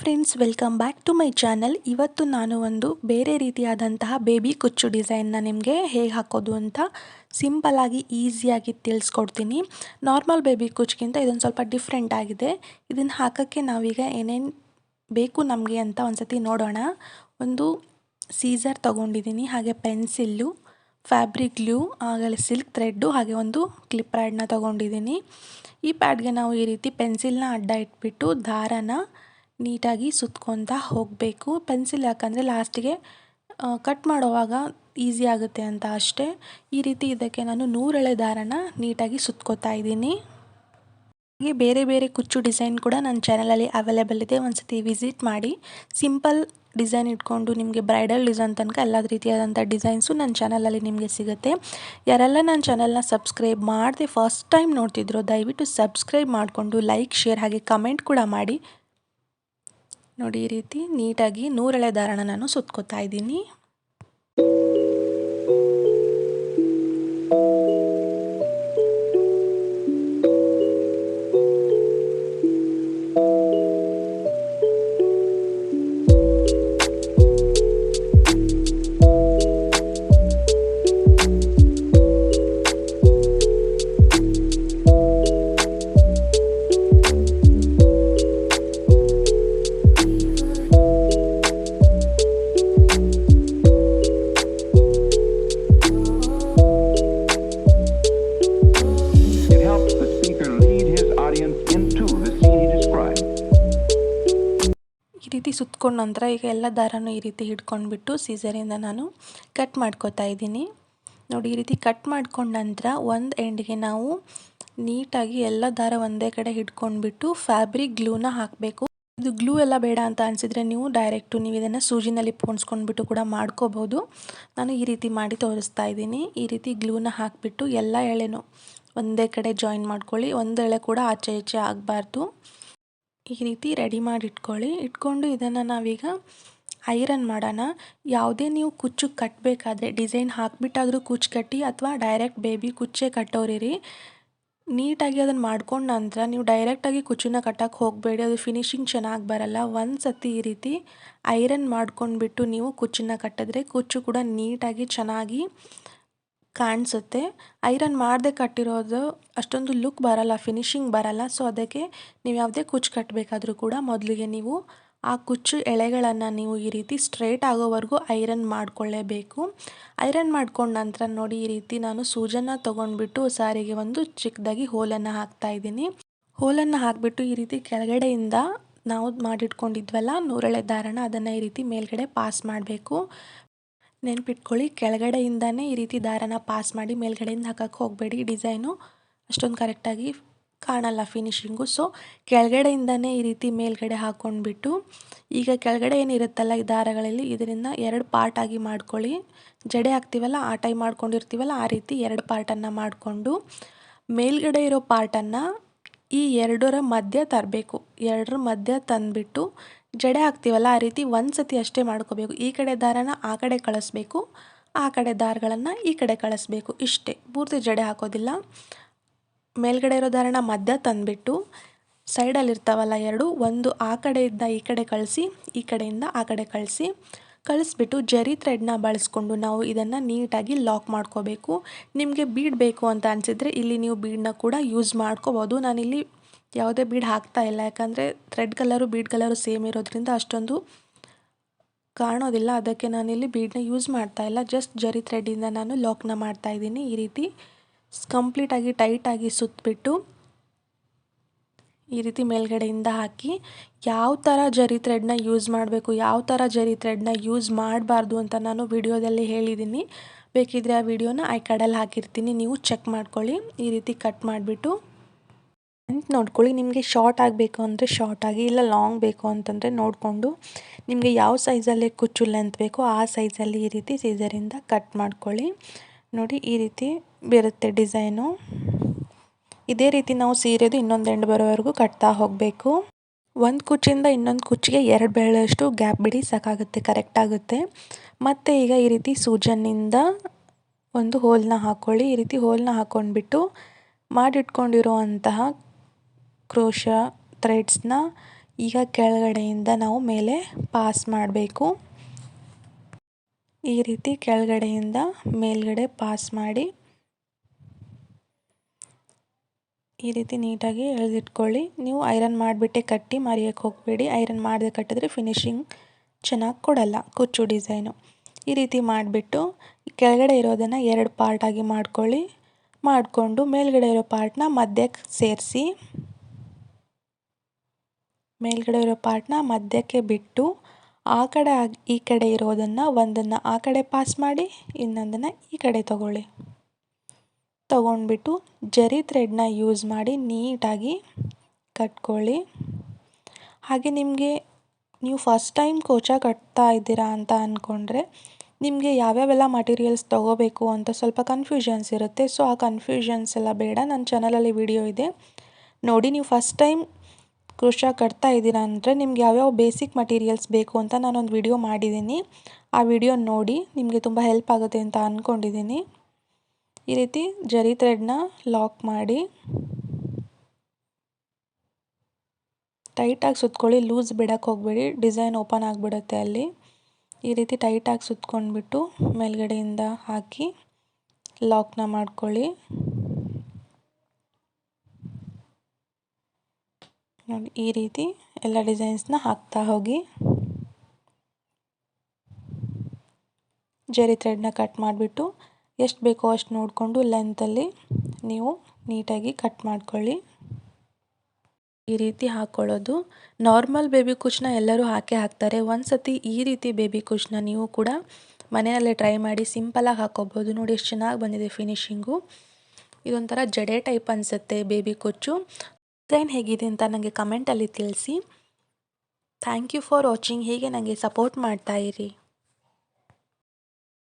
Friends, welcome back to my channel. ಇವತ್ತು ನಾನು ಒಂದು ಬೇರೆ ರೀತಿಯಾದಂತಹ ಬೇಬಿ ಕುಚ್ಚು ಡಿಸೈನ್ನ ನಿಮಗೆ ಹೇಗೆ ಹಾಕೋದು ಅಂತ ಸಿಂಪಲ್ಲಾಗಿ ಈಸಿಯಾಗಿ ತಿಳಿಸ್ಕೊಡ್ತೀನಿ. ನಾರ್ಮಲ್ ಬೇಬಿ ಕುಚ್ಚಿಗಿಂತ ಇದೊಂದು ಸ್ವಲ್ಪ ಡಿಫ್ರೆಂಟ್ ಆಗಿದೆ. ಇದನ್ನು ಹಾಕೋಕ್ಕೆ ನಾವೀಗ ಏನೇನು ಬೇಕು ನಮಗೆ ಅಂತ ಒಂದ್ಸತಿ ನೋಡೋಣ. ಒಂದು ಸೀಸರ್ ತೊಗೊಂಡಿದ್ದೀನಿ, ಹಾಗೆ ಪೆನ್ಸಿಲ್ಲು, ಫ್ಯಾಬ್ರಿಕ್ ಗ್ಲೂ, ಆಮೇಲೆ ಸಿಲ್ಕ್ ಥ್ರೆಡ್ಡು, ಹಾಗೆ ಒಂದು ಕ್ಲಿಪ್ ಪ್ಯಾಡ್ನ ತೊಗೊಂಡಿದ್ದೀನಿ. ಈ ಪ್ಯಾಡ್ಗೆ ನಾವು ಈ ರೀತಿ ಪೆನ್ಸಿಲ್ನ ಅಡ್ಡ ಇಟ್ಬಿಟ್ಟು ದಾರನ ನೀಟಾಗಿ ಸುತ್ಕೊತಾ ಹೋಗಬೇಕು. ಪೆನ್ಸಿಲ್ ಯಾಕಂದರೆ ಲಾಸ್ಟಿಗೆ ಕಟ್ ಮಾಡೋವಾಗ ಈಸಿ ಆಗುತ್ತೆ ಅಂತ ಅಷ್ಟೇ. ಈ ರೀತಿ ಇದಕ್ಕೆ ನಾನು 100 ಎಳೆ ದಾರನ ನೀಟಾಗಿ ಸುತ್ಕೋತಾ ಇದ್ದೀನಿ. ಹಾಗೆ ಬೇರೆ ಬೇರೆ ಕುಚ್ಚು ಡಿಸೈನ್ ಕೂಡ ನನ್ನ ಚಾನಲಲ್ಲಿ ಅವೈಲೇಬಲ್ ಇದೆ, ಒಂದ್ಸತಿ ವಿಸಿಟ್ ಮಾಡಿ. ಸಿಂಪಲ್ ಡಿಸೈನ್ ಇಟ್ಕೊಂಡು ನಿಮಗೆ ಬ್ರೈಡಲ್ ಡಿಸೈನ್ ತನಕ ಎಲ್ಲ ರೀತಿಯಾದಂಥ ಡಿಸೈನ್ಸು ನನ್ನ ಚಾನಲಲ್ಲಿ ನಿಮಗೆ ಸಿಗುತ್ತೆ. ಯಾರೆಲ್ಲ ನನ್ನ ಚಾನಲ್ನ ಸಬ್ಸ್ಕ್ರೈಬ್ ಮಾಡದೆ ಫಸ್ಟ್ ಟೈಮ್ ನೋಡ್ತಿದ್ರು ದಯವಿಟ್ಟು ಸಬ್ಸ್ಕ್ರೈಬ್ ಮಾಡಿಕೊಂಡು ಲೈಕ್, ಶೇರ್ ಹಾಗೆ ಕಮೆಂಟ್ ಕೂಡ ಮಾಡಿ. ನೋಡಿ, ಈ ರೀತಿ ನೀಟಾಗಿ 100 ಎಳೆ ದಾರನ ನಾನು ಸುತ್ಕೋತಾ ಇದ್ದೀನಿ. ಈ ರೀತಿ ಸುತ್ಕೊಂಡ ನಂತರ ಈಗ ಎಲ್ಲ ದಾರನೂ ಈ ರೀತಿ ಹಿಡ್ಕೊಂಡ್ಬಿಟ್ಟು ಸೀಸರಿಂದ ನಾನು ಕಟ್ ಮಾಡ್ಕೋತಾ ಇದ್ದೀನಿ. ನೋಡಿ, ಈ ರೀತಿ ಕಟ್ ಮಾಡ್ಕೊಂಡ ನಂತರ ಒಂದು ಎಂಡ್ಗೆ ನಾವು ನೀಟಾಗಿ ಎಲ್ಲ ದಾರ ಒಂದೇ ಕಡೆ ಹಿಡ್ಕೊಂಡ್ಬಿಟ್ಟು ಫ್ಯಾಬ್ರಿಕ್ ಗ್ಲೂನ ಹಾಕಬೇಕು. ಇದು ಗ್ಲೂ ಎಲ್ಲ ಬೇಡ ಅಂತ ಅನಿಸಿದರೆ ನೀವು ಇದನ್ನು ಸೂಜಿನಲ್ಲಿ ಪೋಣಿಸ್ಕೊಂಡ್ಬಿಟ್ಟು ಕೂಡ ಮಾಡ್ಕೋಬೋದು. ನಾನು ಈ ರೀತಿ ಮಾಡಿ ತೋರಿಸ್ತಾ ಇದ್ದೀನಿ. ಈ ರೀತಿ ಗ್ಲೂನ ಹಾಕಿಬಿಟ್ಟು ಎಲ್ಲ ಎಳೆನೂ ಒಂದೇ ಕಡೆ ಜಾಯಿನ್ ಮಾಡ್ಕೊಳ್ಳಿ. ಒಂದು ಎಳೆ ಕೂಡ ಆಚೆ ಈಚೆ ಆಗಬಾರ್ದು. ಈ ರೀತಿ ರೆಡಿ ಮಾಡಿ ಇಟ್ಕೊಂಡು ಇದನ್ನು ನಾವೀಗ ಐರನ್ ಮಾಡೋಣ. ಯಾವುದೇ ನೀವು ಕುಚ್ಚು ಕಟ್ಟಬೇಕಾದ್ರೆ ಡಿಸೈನ್ ಹಾಕಿಬಿಟ್ಟಾದರೂ ಕುಚ್ಚು ಕಟ್ಟಿ ಅಥವಾ ಡೈರೆಕ್ಟ್ ಬೇಬಿ ಕುಚ್ಚೇ ಕಟ್ಟೋರಿರಿ. ನೀಟಾಗಿ ಅದನ್ನು ಮಾಡ್ಕೊಂಡ ನಂತರ ನೀವು ಡೈರೆಕ್ಟಾಗಿ ಕುಚ್ಚನ್ನ ಕಟ್ಟೋಕ್ಕೆ ಹೋಗಬೇಡಿ, ಅದು ಫಿನಿಶಿಂಗ್ ಚೆನ್ನಾಗಿ ಬರಲ್ಲ. ಒಂದು ಸತಿ ಈ ರೀತಿ ಐರನ್ ಮಾಡ್ಕೊಂಡ್ಬಿಟ್ಟು ನೀವು ಕುಚ್ಚನ್ನ ಕಟ್ಟಿದ್ರೆ ಕುಚ್ಚು ಕೂಡ ನೀಟಾಗಿ ಚೆನ್ನಾಗಿ ಕಾಣಿಸುತ್ತೆ. ಐರನ್ ಮಾಡದೆ ಕಟ್ಟಿರೋದು ಅಷ್ಟೊಂದು ಲುಕ್ ಬರಲ್ಲ, ಫಿನಿಶಿಂಗ್ ಬರಲ್ಲ. ಸೊ ಅದಕ್ಕೆ ನೀವು ಯಾವುದೇ ಕುಚ್ಚು ಕಟ್ಟಬೇಕಾದ್ರೂ ಕೂಡ ಮೊದಲಿಗೆ ನೀವು ಆ ಕುಚ್ಚು ಎಳೆಗಳನ್ನು ನೀವು ಈ ರೀತಿ ಸ್ಟ್ರೇಟ್ ಆಗೋವರೆಗೂ ಐರನ್ ಮಾಡಿಕೊಳ್ಳೇಬೇಕು. ಐರನ್ ಮಾಡ್ಕೊಂಡ ನಂತರ ನೋಡಿ, ಈ ರೀತಿ ನಾನು ಸೂಜನ್ನು ತೊಗೊಂಡ್ಬಿಟ್ಟು ಸಾರಿಗೆ ಒಂದು ಚಿಕ್ಕದಾಗಿ ಹೋಲನ್ನು ಹಾಕ್ತಾಯಿದ್ದೀನಿ. ಹೋಲನ್ನು ಹಾಕಿಬಿಟ್ಟು ಈ ರೀತಿ ಕೆಳಗಡೆಯಿಂದ ನಾವು ಮಾಡಿಟ್ಕೊಂಡಿದ್ವಲ್ಲ 100 ಎಳೆ ದಾರನ ಅದನ್ನು ಈ ರೀತಿ ಮೇಲ್ಗಡೆ ಪಾಸ್ ಮಾಡಬೇಕು. ನೆನ್ಪಿಟ್ಕೊಳ್ಳಿ, ಕೆಳಗಡೆಯಿಂದನೇ ಈ ರೀತಿ ದಾರನ ಪಾಸ್ ಮಾಡಿ ಮೇಲ್ಗಡೆಯಿಂದ ಹಾಕಕ್ಕೆ ಹೋಗಬೇಡಿ. ಡಿಸೈನು ಅಷ್ಟೊಂದು ಕರೆಕ್ಟಾಗಿ ಕಾಣಲ್ಲ ಫಿನಿಶಿಂಗು. ಸೊ ಕೆಳಗಡೆಯಿಂದನೇ ಈ ರೀತಿ ಮೇಲ್ಗಡೆ ಹಾಕ್ಕೊಂಡ್ಬಿಟ್ಟು ಈಗ ಕೆಳಗಡೆ ಏನಿರುತ್ತಲ್ಲ ಈ ದಾರಗಳಲ್ಲಿ ಇದರಿಂದ 2 ಪಾರ್ಟಾಗಿ ಮಾಡ್ಕೊಳ್ಳಿ. ಜಡೆ ಹಾಕ್ತೀವಲ್ಲ ಆ ಟೈಮ್ ಮಾಡ್ಕೊಂಡಿರ್ತೀವಲ್ಲ ಆ ರೀತಿ 2 ಪಾರ್ಟನ್ನು ಮಾಡಿಕೊಂಡು ಮೇಲ್ಗಡೆ ಇರೋ ಪಾರ್ಟನ್ನು ಈ 2ರ ಮಧ್ಯ ತರಬೇಕು. 2ರ ಮಧ್ಯ ತಂದುಬಿಟ್ಟು ಜಡೆ ಹಾಕ್ತೀವಲ್ಲ ಆ ರೀತಿ ಒಂದು ಸತಿ ಅಷ್ಟೇ ಮಾಡ್ಕೋಬೇಕು. ಈ ಕಡೆ ದಾರನ ಆ ಕಡೆ ಕಳಿಸ್ಬೇಕು, ಆ ಕಡೆ ದಾರಗಳನ್ನು ಈ ಕಡೆ ಕಳಿಸ್ಬೇಕು, ಇಷ್ಟೇ. ಪೂರ್ತಿ ಜಡೆ ಹಾಕೋದಿಲ್ಲ. ಮೇಲ್ಗಡೆ ಇರೋ ದಾರನ ಮಧ್ಯ ತಂದುಬಿಟ್ಟು ಸೈಡಲ್ಲಿರ್ತಾವಲ್ಲ 2, ಒಂದು ಆ ಕಡೆಯಿಂದ ಈ ಕಡೆ ಕಳಿಸಿ, ಈ ಕಡೆಯಿಂದ ಆ ಕಡೆ ಕಳಿಸ್ಬಿಟ್ಟು ಜರಿ ಥ್ರೆಡ್ನ ಬಳಸ್ಕೊಂಡು ನಾವು ಇದನ್ನು ನೀಟಾಗಿ ಲಾಕ್ ಮಾಡ್ಕೋಬೇಕು. ನಿಮಗೆ ಬೀಡ್ ಬೇಕು ಅಂತ ಅನಿಸಿದರೆ ಇಲ್ಲಿ ನೀವು ಬೀಡನ್ನ ಕೂಡ ಯೂಸ್ ಮಾಡ್ಕೋಬೋದು. ನಾನಿಲ್ಲಿ ಯಾವುದೇ ಬೀಡ್ ಹಾಕ್ತಾ ಇಲ್ಲ, ಯಾಕಂದರೆ thread colour bead colour same ಇರೋದ್ರಿಂದ ಅಷ್ಟೊಂದು ಕಾಣೋದಿಲ್ಲ. ಅದಕ್ಕೆ ನಾನಿಲ್ಲಿ ಬೀಡನ್ನ ಯೂಸ್ ಮಾಡ್ತಾ ಇಲ್ಲ, ಜಸ್ಟ್ ಜರಿ ಥ್ರೆಡ್ಡಿಂದ ನಾನು ಲಾಕ್ನ ಮಾಡ್ತಾಯಿದ್ದೀನಿ. ಈ ರೀತಿ ಕಂಪ್ಲೀಟಾಗಿ ಟೈಟಾಗಿ ಸುತ್ತಬಿಟ್ಟು ಈ ರೀತಿ ಮೇಲ್ಗಡೆಯಿಂದ ಹಾಕಿ ಯಾವ ಥರ ಜರಿ ಥ್ರೆಡ್ನ ಯೂಸ್ ಮಾಡಬೇಕು, ಯಾವ ಥರ ಜರಿ ಥ್ರೆಡ್ನ ಯೂಸ್ ಮಾಡಬಾರ್ದು ಅಂತ ನಾನು ವಿಡಿಯೋದಲ್ಲಿ ಹೇಳಿದ್ದೀನಿ. ಬೇಕಿದ್ದರೆ ಆ ವಿಡಿಯೋನ ಐ ಕಾರ್ಡಲ್ಲಿ ಹಾಕಿರ್ತೀನಿ, ನೀವು ಚೆಕ್ ಮಾಡ್ಕೊಳ್ಳಿ. ಈ ರೀತಿ ಕಟ್ ಮಾಡಿಬಿಟ್ಟು ನೋಡ್ಕೊಳ್ಳಿ. ನಿಮಗೆ ಶಾರ್ಟ್ ಆಗಬೇಕು ಅಂದರೆ ಶಾರ್ಟ್ ಆಗಿ, ಇಲ್ಲ ಲಾಂಗ್ ಬೇಕು ಅಂತಂದರೆ ನೋಡಿಕೊಂಡು ನಿಮಗೆ ಯಾವ ಸೈಜಲ್ಲಿ ಕುಚ್ಚು ಲೆಂತ್ ಬೇಕೋ ಆ ಸೈಜಲ್ಲಿ ಈ ರೀತಿ ಸೀಸರಿಂದ ಕಟ್ ಮಾಡ್ಕೊಳ್ಳಿ. ನೋಡಿ, ಈ ರೀತಿ ಬರುತ್ತೆ ಡಿಸೈನು. ಇದೇ ರೀತಿ ನಾವು ಸೀರೆದು ಇನ್ನೊಂದು ಎಂಡ್ ಬರೋವರೆಗೂ ಕಟ್ತಾ ಹೋಗಬೇಕು. ಒಂದು ಕುಚ್ಚಿಂದ ಇನ್ನೊಂದು ಕುಚ್ಚಿಗೆ 2 ಬೆರಳಷ್ಟು ಗ್ಯಾಪ್ ಬಿಡಿ, ಸಾಕಾಗುತ್ತೆ, ಕರೆಕ್ಟಾಗುತ್ತೆ. ಮತ್ತು ಈಗ ಈ ರೀತಿ ಸೂಜನ್ನಿಂದ ಒಂದು ಹೋಲನ್ನ ಹಾಕ್ಕೊಳ್ಳಿ. ಈ ರೀತಿ ಹೋಲನ್ನ ಹಾಕ್ಕೊಂಡ್ಬಿಟ್ಟು ಮಾಡಿಟ್ಕೊಂಡಿರೋ ಅಂತಹ ಕ್ರೋಶ ಥ್ರೆಡ್ಸ್ನ ಈಗ ಕೆಳಗಡೆಯಿಂದ ನಾವು ಮೇಲೆ ಪಾಸ್ ಮಾಡಬೇಕು. ಈ ರೀತಿ ಕೆಳಗಡೆಯಿಂದ ಮೇಲ್ಗಡೆ ಪಾಸ್ ಮಾಡಿ ಈ ರೀತಿ ನೀಟಾಗಿ ಎಳೆದಿಟ್ಕೊಳ್ಳಿ. ನೀವು ಐರನ್ ಮಾಡಿಬಿಟ್ಟೆ ಕಟ್ಟಿ ಮರೆಯೋಕ್ಕೆ ಹೋಗಬೇಡಿ. ಐರನ್ ಮಾಡದೆ ಕಟ್ಟಿದ್ರೆ ಫಿನಿಶಿಂಗ್ ಚೆನ್ನಾಗಿ ಕೊಡಲ್ಲ ಕುಚ್ಚು ಡಿಸೈನು. ಈ ರೀತಿ ಮಾಡಿಬಿಟ್ಟು ಕೆಳಗಡೆ ಇರೋದನ್ನು 2 ಪಾರ್ಟಾಗಿ ಮಾಡ್ಕೊಳ್ಳಿ. ಮಾಡಿಕೊಂಡು ಮೇಲ್ಗಡೆ ಇರೋ ಪಾರ್ಟ್ನ ಮಧ್ಯಕ್ಕೆ ಸೇರಿಸಿ, ಮೇಲ್ಗಡೆ ಇರೋ ಪಾರ್ಟ್ನ ಮಧ್ಯಕ್ಕೆ ಬಿಟ್ಟು ಆ ಕಡೆ ಈ ಕಡೆ ಇರೋದನ್ನು ಒಂದನ್ನು ಆ ಕಡೆ ಪಾಸ್ ಮಾಡಿ, ಇನ್ನೊಂದನ್ನು ಈ ಕಡೆ ತಗೊಂಡ್ಬಿಟ್ಟು ಜರಿ ಥ್ರೆಡ್ನ ಯೂಸ್ ಮಾಡಿ ನೀಟಾಗಿ ಕಟ್ಕೊಳ್ಳಿ. ಹಾಗೆ ನೀವು ಫಸ್ಟ್ ಟೈಮ್ ಕೋಚಾ ಕಟ್ತಾ ಇದ್ದೀರಾ ಅಂತ ಅಂದ್ಕೊಂಡ್ರೆ ನಿಮಗೆ ಯಾವ್ಯಾವೆಲ್ಲ ಮಟೀರಿಯಲ್ಸ್ ತೊಗೋಬೇಕು ಅಂತ ಸ್ವಲ್ಪ ಕನ್ಫ್ಯೂಷನ್ಸ್ ಇರುತ್ತೆ. ಸೊ ಆ ಕನ್ಫ್ಯೂಷನ್ಸ್ ಎಲ್ಲ ಬೇಡ, ನನ್ನ ಚಾನಲಲ್ಲಿ ವಿಡಿಯೋ ಇದೆ ನೋಡಿ. ನೀವು ಫಸ್ಟ್ ಟೈಮ್ ಕ್ರೋಶಾ ಕಟ್ತಾ ಇದ್ದೀರಾ ಅಂದರೆ ನಿಮ್ಗೆ ಯಾವ್ಯಾವ ಬೇಸಿಕ್ ಮಟೀರಿಯಲ್ಸ್ ಬೇಕು ಅಂತ ನಾನೊಂದು ವಿಡಿಯೋ ಮಾಡಿದ್ದೀನಿ. ಆ ವಿಡಿಯೋ ನೋಡಿ, ನಿಮಗೆ ತುಂಬ ಹೆಲ್ಪ್ ಆಗುತ್ತೆ ಅಂತ ಅಂದ್ಕೊಂಡಿದ್ದೀನಿ. ಈ ರೀತಿ ಜರಿ ಥ್ರೆಡ್ನ ಲಾಕ್ ಮಾಡಿ ಟೈಟಾಗಿ ಸುತ್ಕೊಳ್ಳಿ. ಲೂಸ್ ಬಿಡೋಕ್ಕೆ ಹೋಗಬೇಡಿ, ಡಿಸೈನ್ ಓಪನ್ ಆಗಿಬಿಡುತ್ತೆ ಅಲ್ಲಿ. ಈ ರೀತಿ ಟೈಟಾಗಿ ಸುತ್ಕೊಂಡ್ಬಿಟ್ಟು ಮೇಲ್ಗಡೆಯಿಂದ ಹಾಕಿ ಲಾಕ್ನ ಮಾಡ್ಕೊಳ್ಳಿ. ನೋಡಿ ಈ ರೀತಿ ಎಲ್ಲ ಡಿಸೈನ್ಸ್ನ ಹಾಕ್ತಾ ಹೋಗಿ ಜರಿ ಥ್ರೆಡ್ನ ಕಟ್ ಮಾಡಿಬಿಟ್ಟು ಎಷ್ಟು ಬೇಕೋ ಅಷ್ಟು ನೋಡಿಕೊಂಡು ಲೆಂತಲ್ಲಿ ನೀವು ನೀಟಾಗಿ ಕಟ್ ಮಾಡ್ಕೊಳ್ಳಿ. ಈ ರೀತಿ ಹಾಕ್ಕೊಳ್ಳೋದು. ನಾರ್ಮಲ್ ಬೇಬಿ ಕುಚ್ಚನ್ನ ಎಲ್ಲರೂ ಹಾಕ್ತಾರೆ. ಒಂದು ಸತಿ ಈ ರೀತಿ ಬೇಬಿ ಕುಚ್ಚನ್ನ ನೀವು ಕೂಡ ಮನೆಯಲ್ಲೇ ಟ್ರೈ ಮಾಡಿ ಸಿಂಪಲಾಗಿ ಹಾಕ್ಕೋಬೋದು. ನೋಡಿ ಎಷ್ಟು ಚೆನ್ನಾಗಿ ಬಂದಿದೆ ಫಿನಿಶಿಂಗು. ಇದೊಂಥರ ಜಡೆ ಟೈಪ್ ಅನಿಸುತ್ತೆ ಬೇಬಿ ಕುಚ್ಚು. ಡಿಸೈನ್ ಹೇಗಿದೆ ಅಂತ ನನಗೆ ಕಮೆಂಟಲ್ಲಿ ತಿಳಿಸಿ. Thank you for watching. ಹೀಗೆ ನನಗೆ ಸಪೋರ್ಟ್ ಮಾಡ್ತಾಯಿರಿ.